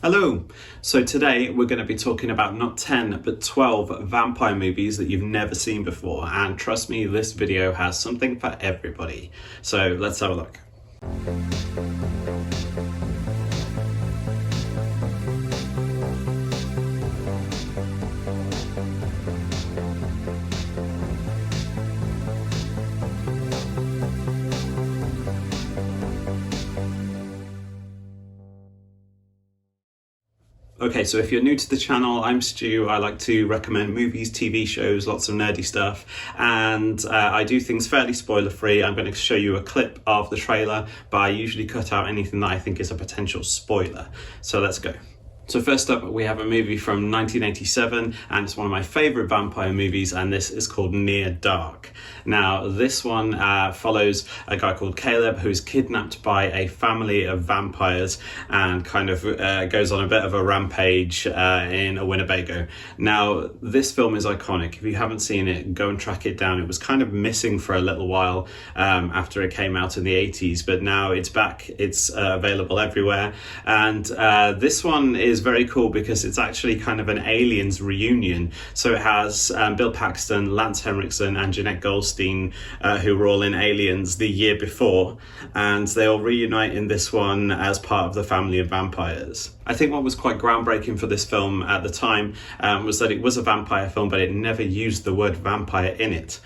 Hello! So today we're going to be talking about not 10 but 12 vampire movies that you've never seen before, and trust me, this video has something for everybody. So let's have a look. Okay, so if you're new to the channel, I'm Stu. I like to recommend movies, TV shows, lots of nerdy stuff, and I do things fairly spoiler-free. I'm going to show you a clip of the trailer, but I usually cut out anything that I think is a potential spoiler. So let's go. So first up, we have a movie from 1987, and it's one of my favourite vampire movies, and this is called Near Dark. Now, this one follows a guy called Caleb who's kidnapped by a family of vampires and kind of goes on a bit of a rampage in a Winnebago. Now, this film is iconic. If you haven't seen it, go and track it down. It was kind of missing for a little while after it came out in the 80s, but now it's back. It's available everywhere, and this one is very cool because it's actually kind of an Aliens reunion. So it has Bill Paxton, Lance Henriksen and Jeanette Goldstein, who were all in Aliens the year before, and they all reunite in this one as part of the family of vampires. I think what was quite groundbreaking for this film at the time was that it was a vampire film, but it never used the word vampire in it.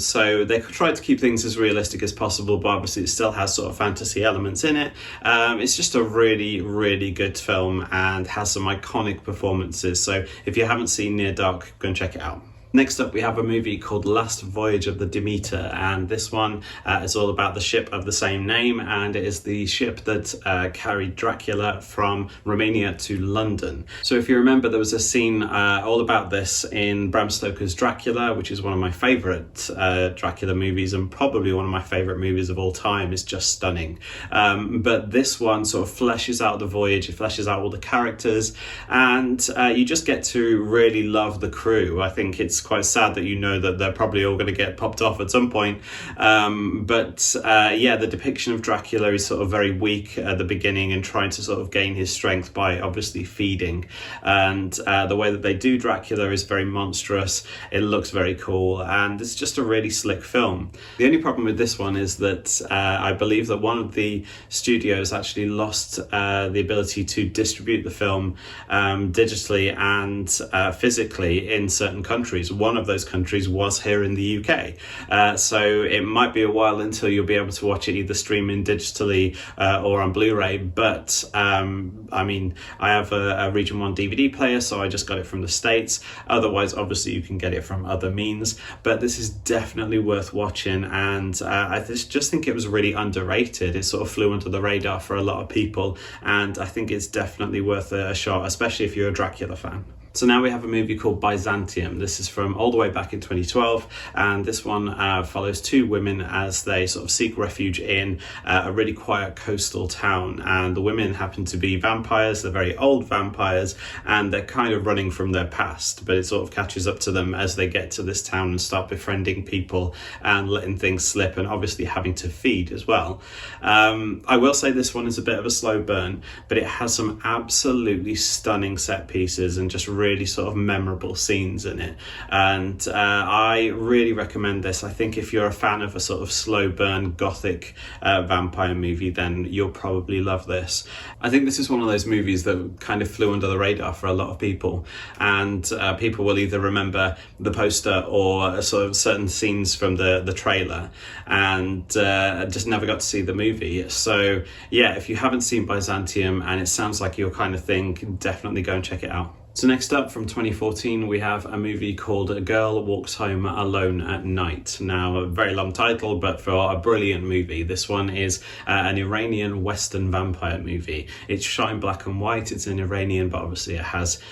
So they tried to keep things as realistic as possible, but obviously it still has sort of fantasy elements in it. It's just a really, really good film and has some iconic performances. So if you haven't seen Near Dark, go and check it out. Next up, we have a movie called Last Voyage of the Demeter, and this one is all about the ship of the same name, and it is the ship that carried Dracula from Romania to London. So if you remember, there was a scene all about this in Bram Stoker's Dracula, which is one of my favourite Dracula movies and probably one of my favourite movies of all time. It's just stunning. But this one sort of fleshes out the voyage, it fleshes out all the characters, and you just get to really love the crew. I think it's quite sad that you know that they're probably all going to get popped off at some point, but the depiction of Dracula is sort of very weak at the beginning and trying to sort of gain his strength by obviously feeding, and the way that they do Dracula is very monstrous. It looks very cool, and it's just a really slick film. The only problem with this one is that I believe that one of the studios actually lost the ability to distribute the film digitally and physically in certain countries. One of those countries was here in the UK, so it might be a while until you'll be able to watch it either streaming digitally or on Blu-ray, but I mean, I have a Region 1 DVD player, so I just got it from the States. Otherwise, obviously, you can get it from other means, but this is definitely worth watching, and I just think it was really underrated. It sort of flew under the radar for a lot of people, and I think it's definitely worth a shot, especially if you're a Dracula fan. So now we have a movie called Byzantium. This is from all the way back in 2012, and this one follows two women as they sort of seek refuge in a really quiet coastal town, and the women happen to be vampires. They're very old vampires, and they're kind of running from their past, but it sort of catches up to them as they get to this town and start befriending people and letting things slip, and obviously having to feed as well. I will say this one is a bit of a slow burn, but it has some absolutely stunning set pieces and just really sort of memorable scenes in it, and I really recommend this. I think if you're a fan of a sort of slow burn gothic vampire movie, then you'll probably love this. I think this is one of those movies that kind of flew under the radar for a lot of people, and people will either remember the poster or sort of certain scenes from the trailer, and just never got to see the movie. So yeah, if you haven't seen Byzantium and it sounds like your kind of thing, definitely go and check it out. So next up, from 2014, we have a movie called A Girl Walks Home Alone at Night. Now, a very long title, but for a brilliant movie. This one is an Iranian Western vampire movie. It's shot in black and white. It's in Iranian, but obviously it has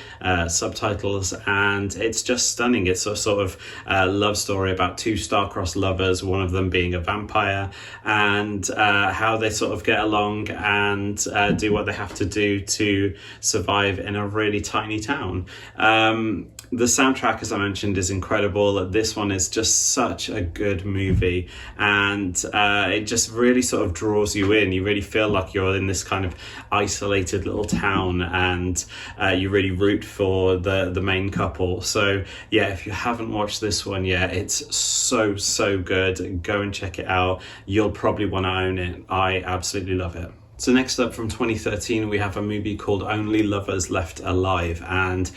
subtitles, and it's just stunning. It's a sort of love story about two star-crossed lovers, one of them being a vampire, and how they sort of get along and do what they have to do to survive in a really tiny town. town. The soundtrack, as I mentioned, is incredible. This one is just such a good movie, and it just really sort of draws you in. You really feel like you're in this kind of isolated little town, and you really root for the main couple. So yeah, if you haven't watched this one yet, it's so good. Go and check it out. You'll probably want to own it. I absolutely love it. So next up, from 2013, we have a movie called Only Lovers Left Alive, and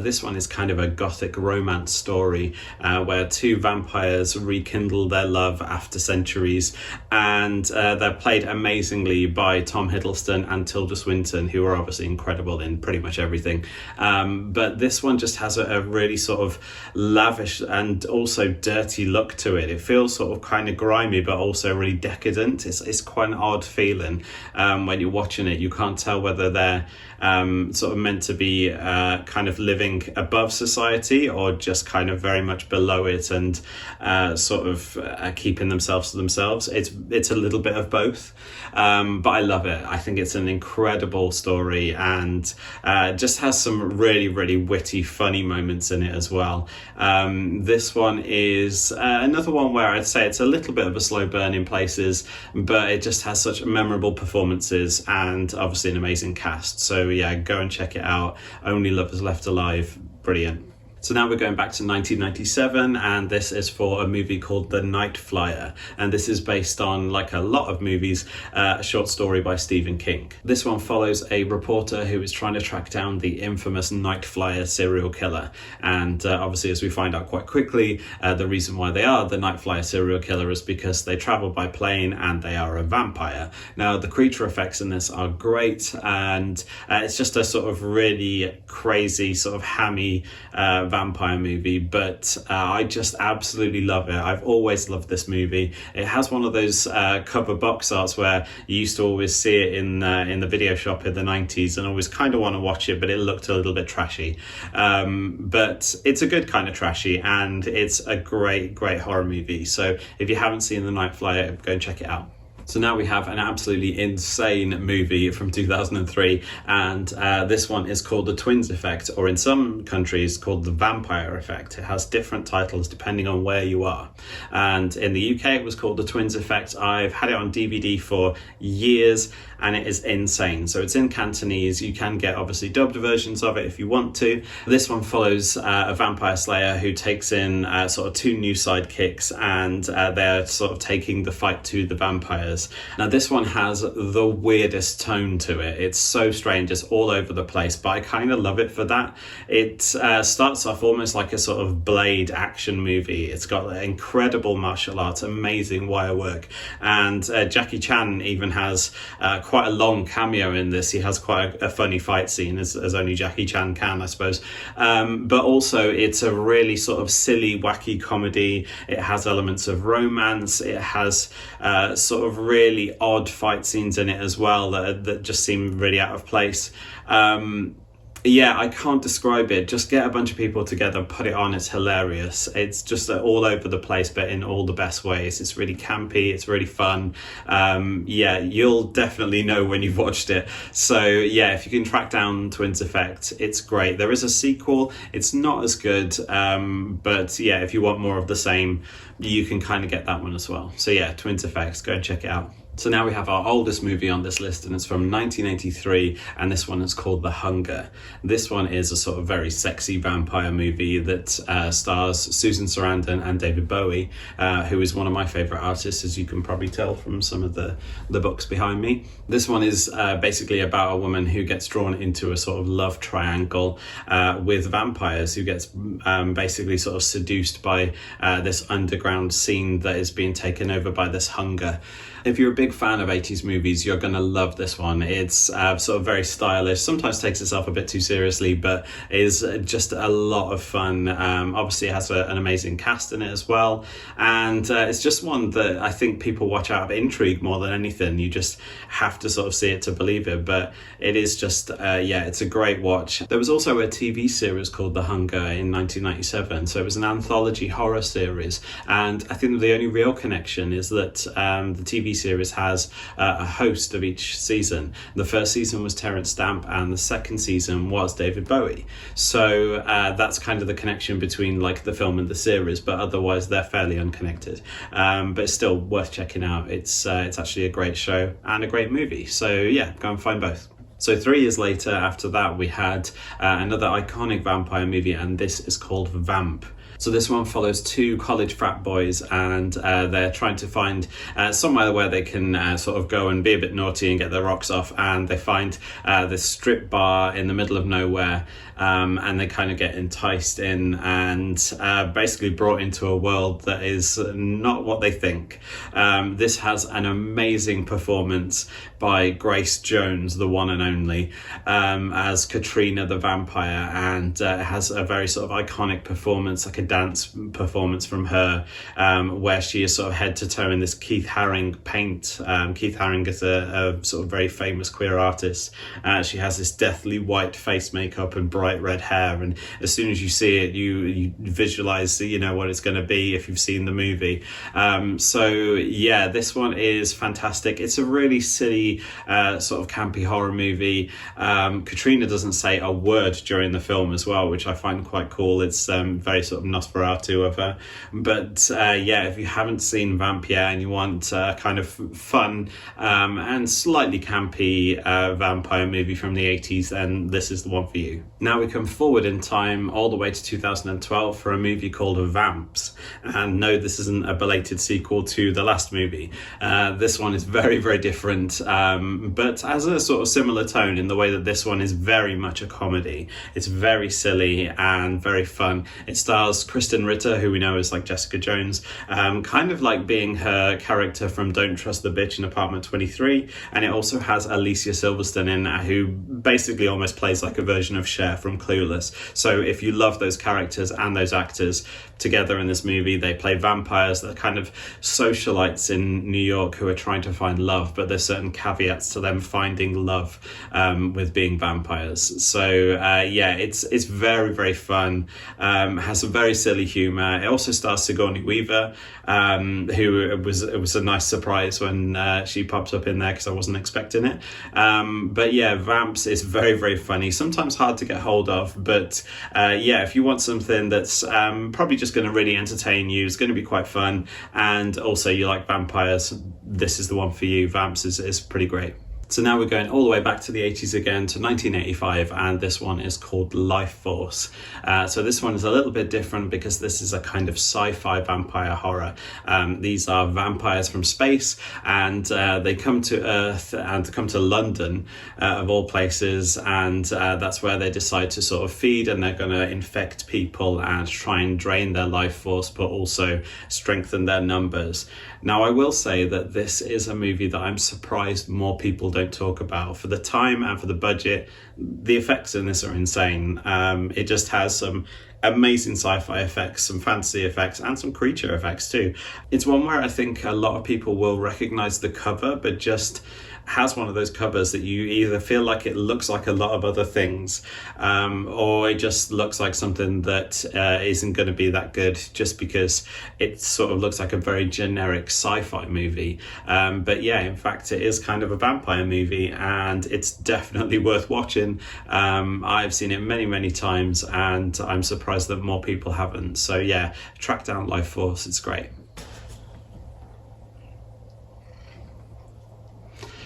this one is kind of a gothic romance story where two vampires rekindle their love after centuries, and they're played amazingly by Tom Hiddleston and Tilda Swinton, who are obviously incredible in pretty much everything. But this one just has a really sort of lavish and also dirty look to it. It feels sort of kind of grimy, but also really decadent. It's quite an odd feeling. When you're watching it, you can't tell whether they're sort of meant to be kind of living above society or just kind of very much below it and sort of keeping themselves to themselves. It's a little bit of both, but I love it. I think it's an incredible story, and just has some really witty, funny moments in it as well. This one is another one where I'd say it's a little bit of a slow burn in places, but it just has such memorable performances and obviously an amazing cast. So yeah, go and check it out. Only Lovers Left Alive, brilliant. So now we're going back to 1997, and this is for a movie called The Night Flyer, and this is based on, like a lot of movies, a short story by Stephen King. This one follows a reporter who is trying to track down the infamous Night Flyer serial killer, and obviously, as we find out quite quickly, the reason why they are the Night Flyer serial killer is because they travel by plane and they are a vampire. Now, the creature effects in this are great, and it's just a sort of really crazy, sort of hammy vampire movie, but I just absolutely love it. I've always loved this movie. It has one of those cover box arts where you used to always see it in the video shop in the 90s and always kind of want to watch it, but it looked a little bit trashy. But it's a good kind of trashy, and it's a great horror movie. So if you haven't seen The Night Flyer, go and check it out. So now we have an absolutely insane movie from 2003, and this one is called The Twins Effect, or in some countries called The Vampire Effect. It has different titles depending on where you are. And in the UK it was called The Twins Effect. I've had it on DVD for years, and it is insane. So it's in Cantonese. You can get obviously dubbed versions of it if you want to. This one follows a vampire slayer who takes in sort of two new sidekicks, and they're sort of taking the fight to the vampires. Now this one has the weirdest tone to it. It's so strange, it's all over the place, but I kind of love it for that. It starts off almost like a sort of Blade action movie. It's got incredible martial arts, amazing wire work, and Jackie Chan even has quite a long cameo in this. He has quite a funny fight scene, as only Jackie Chan can, I suppose. But also it's a really sort of silly, wacky comedy. It has elements of romance. It has sort of really odd fight scenes in it as well that just seem really out of place. Yeah, I can't describe it. Just get a bunch of people together, put it on. It's hilarious. It's just all over the place, but in all the best ways. It's really campy. It's really fun. Yeah, you'll definitely know when you've watched it. So yeah, if you can track down Twins Effect, it's great. There is a sequel. It's not as good, but yeah, if you want more of the same, you can kind of get that one as well. So yeah, Twins Effect, go and check it out. So now we have our oldest movie on this list, and it's from 1983, and this one is called The Hunger. This one is a sort of very sexy vampire movie that stars Susan Sarandon and David Bowie, who is one of my favourite artists, as you can probably tell from some of the books behind me. This one is basically about a woman who gets drawn into a sort of love triangle with vampires, who gets basically sort of seduced by this underground scene that is being taken over by this hunger. If you're a big fan of 80s movies, you're going to love this one. It's sort of very stylish, sometimes takes itself a bit too seriously, but is just a lot of fun. Obviously it has an amazing cast in it as well, and it's just one that I think people watch out of intrigue more than anything. You just have to sort of see it to believe it, but it is just, yeah, it's a great watch. There was also a TV series called The Hunger in 1997, so it was an anthology horror series, and I think the only real connection is that the TV TV series has a host of each season. The first season was Terence Stamp, and the second season was David Bowie. So that's kind of the connection between like the film and the series, but otherwise they're fairly unconnected. But it's still worth checking out. It's actually a great show and a great movie. So yeah, go and find both. So 3 years later, after that, we had another iconic vampire movie, and this is called Vamp. So this one follows two college frat boys, and they're trying to find somewhere where they can sort of go and be a bit naughty and get their rocks off, and they find this strip bar in the middle of nowhere, and they kind of get enticed in and basically brought into a world that is not what they think. This has an amazing performance by Grace Jones, the one and only, as Katrina the vampire, and has a very sort of iconic performance, like a dance performance from her, where she is sort of head to toe in this Keith Haring paint. Keith Haring is a sort of very famous queer artist. She has this deathly white face makeup and bright red hair, and as soon as you see it, you visualize, you know, what it's going to be if you've seen the movie. So yeah, this one is fantastic. It's a really silly sort of campy horror movie. Katrina doesn't say a word during the film as well, which I find quite cool. It's very sort of Nosferatu of her. But yeah, if you haven't seen Vamp yet and you want kind of fun and slightly campy vampire movie from the 80s, then this is the one for you. Now we come forward in time all the way to 2012 for a movie called Vamps. And no, this isn't a belated sequel to the last movie. This one is very, very different, but has a sort of similar tone in the way that this one is very much a comedy. It's very silly and very fun. It stars Kristen Ritter, who we know as like Jessica Jones, kind of like being her character from Don't Trust the Bitch in Apartment 23. And it also has Alicia Silverstone in, who basically almost plays like a version of Cher from Clueless. So if you love those characters and those actors together in this movie, they play vampires. They're kind of socialites in New York who are trying to find love, but there's certain caveats to them finding love with being vampires. So yeah, it's very, very fun. Has some very silly humor. It also stars Sigourney Weaver, who it was a nice surprise when she popped up in there, because I wasn't expecting it. But yeah, Vamps is very, very funny, sometimes hard to get hold of, but yeah, if you want something that's probably just going to really entertain you, it's going to be quite fun, and also you like vampires, this is the one for you. Vamps is pretty great. So now we're going all the way back to the 80s again, to 1985, and this one is called Life Force. So this one is a little bit different because this is a kind of sci-fi vampire horror. These are vampires from space, and they come to Earth and come to London, of all places, and that's where they decide to sort of feed, and they're going to infect people and try and drain their life force, but also strengthen their numbers. Now, I will say that this is a movie that I'm surprised more people don't talk about. For the time and for the budget, the effects in this are insane. It just has some amazing sci-fi effects, some fantasy effects, and some creature effects too. It's one where I think a lot of people will recognize the cover, but just has one of those covers that you either feel like it looks like a lot of other things, or it just looks like something that isn't going to be that good just because it sort of looks like a very generic sci-fi movie. But yeah, in fact, it is kind of a vampire movie, and it's definitely worth watching. I've seen it many, many times, and I'm surprised that more people haven't. So yeah, track down Life Force, it's great.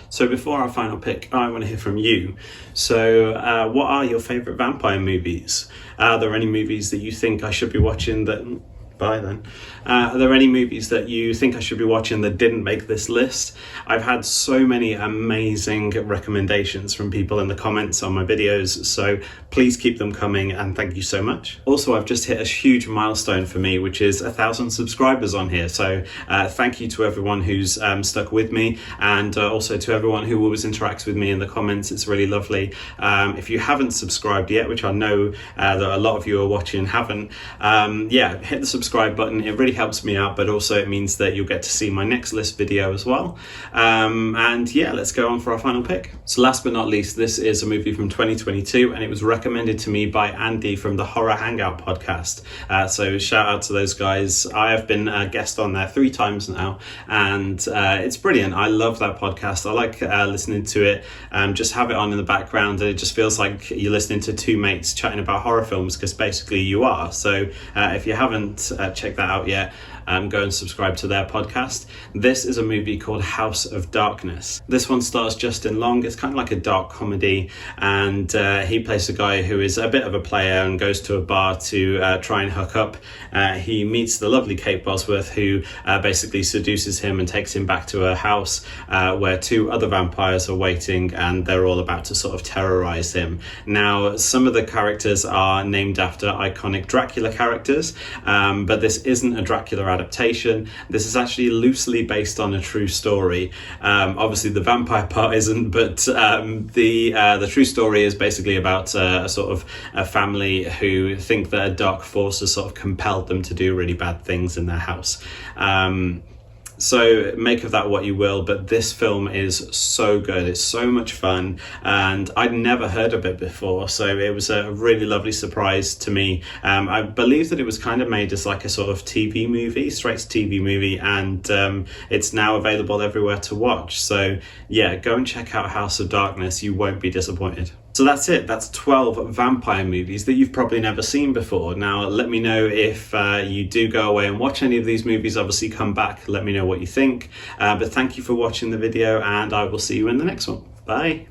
So before our final pick, I want to hear from you. So what are your favourite vampire movies? Are there any movies that you think I should be watching that... Bye then. Are there any movies that you think I should be watching that didn't make this list? I've had so many amazing recommendations from people in the comments on my videos, so please keep them coming, and thank you so much. Also, I've just hit a huge milestone for me, which is 1,000 subscribers on here, so thank you to everyone who's stuck with me, and also to everyone who always interacts with me in the comments. It's really lovely. If you haven't subscribed yet, which I know that a lot of you are watching haven't, yeah, hit the subscribe subscribe button. It really helps me out, but also it means that you'll get to see my next list video as well. And yeah, let's go on for our final pick. So last but not least, this is a movie from 2022, and it was recommended to me by Andy from the Horror Hangout podcast. So shout out to those guys. I have been a guest on there 3 times now, and it's brilliant. I love that podcast. I like listening to it. Just have it on in the background, and it just feels like you're listening to 2 mates chatting about horror films, because basically you are. So if you haven't checked that out yet, go and subscribe to their podcast. This is a movie called House of Darkness. This one stars Justin Long. It's kind of like a dark comedy, and he plays a guy who is a bit of a player and goes to a bar to try and hook up. He meets the lovely Kate Bosworth, who basically seduces him and takes him back to her house where 2 other vampires are waiting, and they're all about to sort of terrorize him. Now, some of the characters are named after iconic Dracula characters, but this isn't a Dracula adaptation. This is actually loosely based on a true story. Obviously the vampire part isn't, but the true story is basically about a sort of a family who think that a dark force has sort of compelled them to do really bad things in their house. So make of that what you will, but this film is so good. It's so much fun, and I'd never heard of it before, so it was a really lovely surprise to me. I believe that it was kind of made as like a sort of TV movie, straight to TV movie, and it's now available everywhere to watch. So yeah, go and check out House of Darkness. You won't be disappointed. So that's it. That's 12 vampire movies that you've probably never seen before. Now, let me know if you do go away and watch any of these movies. Obviously, come back, let me know what you think. But thank you for watching the video, and I will see you in the next one. Bye.